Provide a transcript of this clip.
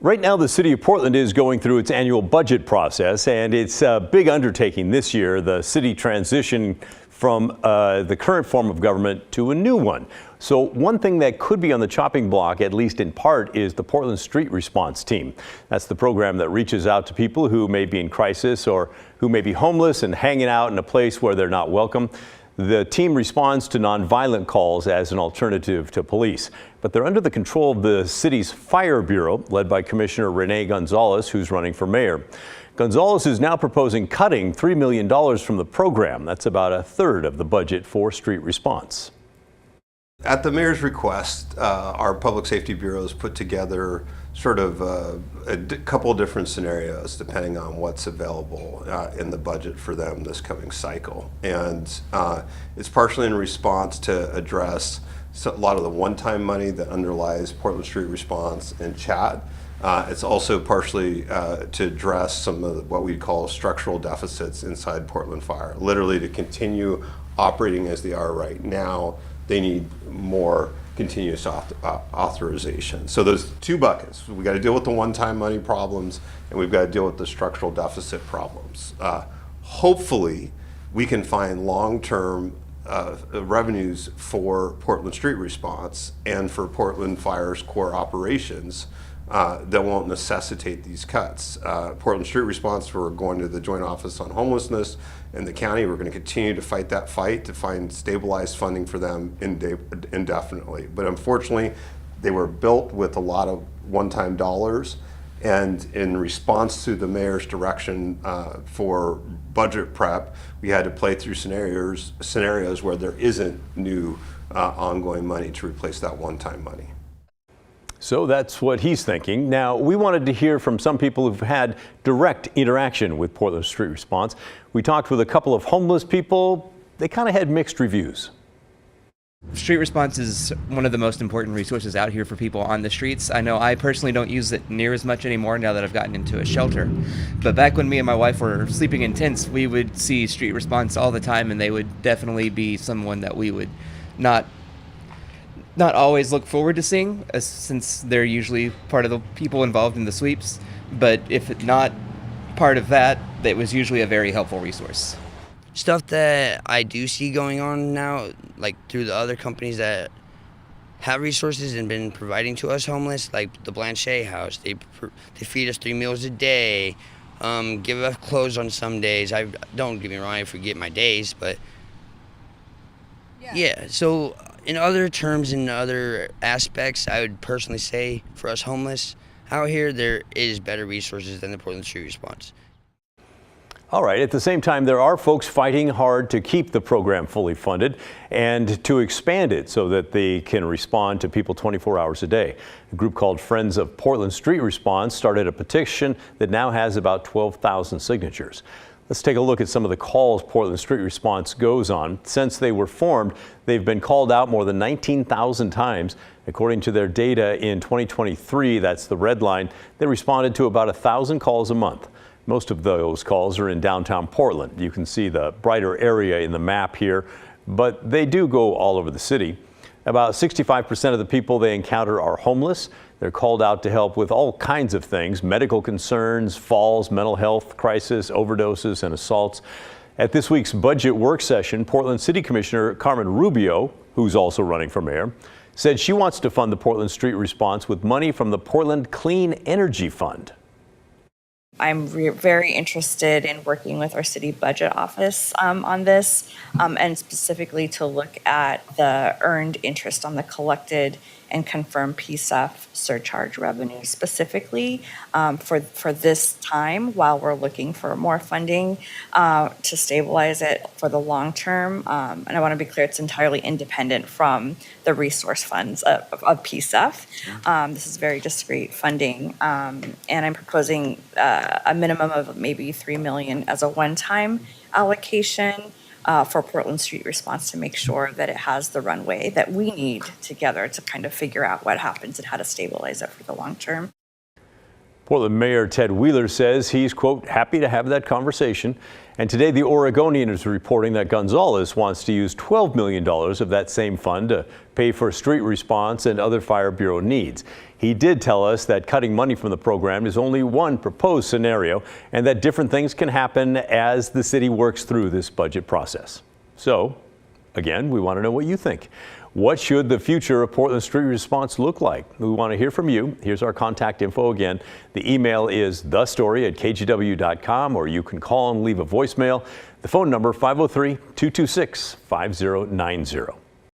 Right now, the city of Portland is going through its annual budget process, and it's a big undertaking this year, the city transition from the current form of government to a new one. So one thing that could be on the chopping block, at least in part, is the Portland Street Response Team. That's the program that reaches out to people who may be in crisis or who may be homeless and hanging out in a place where they're not welcome. The team responds to nonviolent calls as an alternative to police, but they're under the control of the city's Fire Bureau, led by Commissioner Rene Gonzalez, who's running for mayor. Gonzalez is now proposing cutting $3 million from the program. That's about a third of the budget for street response. At the mayor's request, our public safety bureaus put together sort of a couple of different scenarios depending on what's available in the budget for them this coming cycle. And it's partially in response to address a lot of the one-time money that underlies Portland Street Response and chat. It's also partially to address some of what we call structural deficits inside Portland Fire. Literally to continue operating as they are right now, they need more continuous authorization. So there's two buckets. We got to deal with the one-time money problems, and we've got to deal with the structural deficit problems. Hopefully, we can find long-term revenues for Portland Street Response and for Portland Fire's core operations that won't necessitate these cuts. Portland Street Response, we're going to the Joint Office on Homelessness in the county. We're going to continue to fight that fight to find stabilized funding for them indefinitely. But unfortunately, they were built with a lot of one-time dollars, and in response to the mayor's direction for budget prep, we had to play through scenarios where there isn't new ongoing money to replace that one-time money. So that's what he's thinking. Now, we wanted to hear from some people who've had direct interaction with Portland Street Response. We talked with a couple of homeless people. They kind of had mixed reviews. Street Response is one of the most important resources out here for people on the streets. I know I personally don't use it near as much anymore now that I've gotten into a shelter. But back when me and my wife were sleeping in tents, we would see Street Response all the time, and they would definitely be someone that we would not always look forward to seeing, since they're usually part of the people involved in the sweeps. But if not part of that, it was usually a very helpful resource. Stuff that I do see going on now, like through the other companies that have resources and been providing to us homeless, like the Blanchet House. They feed us 3 meals a day, give us clothes on some days. Don't get me wrong, I forget my days, but yeah. So in other terms, in other aspects, I would personally say for us homeless out here, there is better resources than the Portland Street Response. All right. At the same time, there are folks fighting hard to keep the program fully funded and to expand it so that they can respond to people 24 hours a day. A group called Friends of Portland Street Response started a petition that now has about 12,000 signatures. Let's take a look at some of the calls Portland Street Response goes on. Since they were formed, they've been called out more than 19,000 times. According to their data in 2023, that's the red line, they responded to about 1,000 calls a month. Most of those calls are in downtown Portland. You can see the brighter area in the map here, but they do go all over the city. About 65% of the people they encounter are homeless. They're called out to help with all kinds of things: medical concerns, falls, mental health crisis, overdoses, and assaults. At this week's budget work session, Portland City Commissioner Carmen Rubio, who's also running for mayor, said she wants to fund the Portland Street Response with money from the Portland Clean Energy Fund. I'm very interested in working with our city budget office on this, and specifically to look at the earned interest on the collected and confirmed PSEF surcharge revenue, specifically for this time while we're looking for more funding to stabilize it for the long term. And I want to be clear, it's entirely independent from the resource funds of PSEF. This is very discrete funding, and I'm proposing a minimum of maybe $3 million as a one-time allocation for Portland Street Response to make sure that it has the runway that we need together to kind of figure out what happens and how to stabilize it for the long term. Portland Mayor Ted Wheeler says he's, quote, happy to have that conversation. And today, the Oregonian is reporting that Gonzalez wants to use $12 million of that same fund to pay for street response and other Fire Bureau needs. He did tell us that cutting money from the program is only one proposed scenario and that different things can happen as the city works through this budget process. So, again, we want to know what you think. What should the future of Portland street response look like? We want to hear from you. Here's our contact info again. The email is thestory@kgw.com, or you can call and leave a voicemail. The phone number 503-226-5090.